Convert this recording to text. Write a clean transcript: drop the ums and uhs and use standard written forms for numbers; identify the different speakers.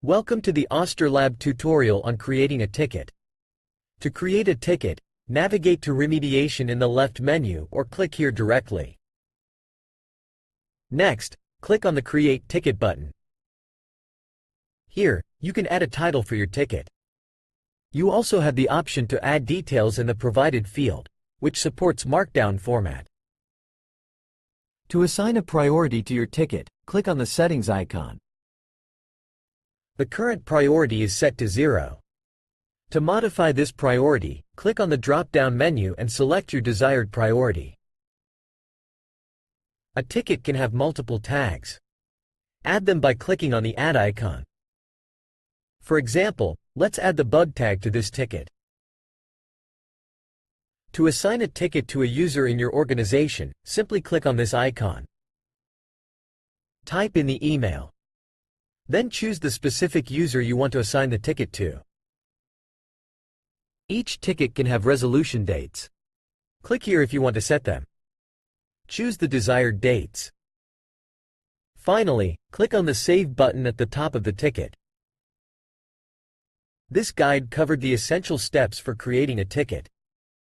Speaker 1: Welcome to the Ostorlab tutorial on creating a ticket. To create a ticket, navigate to Remediation in the left menu or click here directly. Next, click on the Create Ticket button. Here, you can add a title for your ticket. You also have the option to add details in the provided field, which supports Markdown format. To assign a priority to your ticket, click on the Settings icon. The current priority is set to 0. To modify this priority, click on the drop-down menu and select your desired priority. A ticket can have multiple tags. Add them by clicking on the Add icon. For example, let's add the bug tag to this ticket. To assign a ticket to a user in your organization, simply click on this icon. Type in the email. Then choose the specific user you want to assign the ticket to. Each ticket can have resolution dates. Click here if you want to set them. Choose the desired dates. Finally, click on the Save button at the top of the ticket. This guide covered the essential steps for creating a ticket.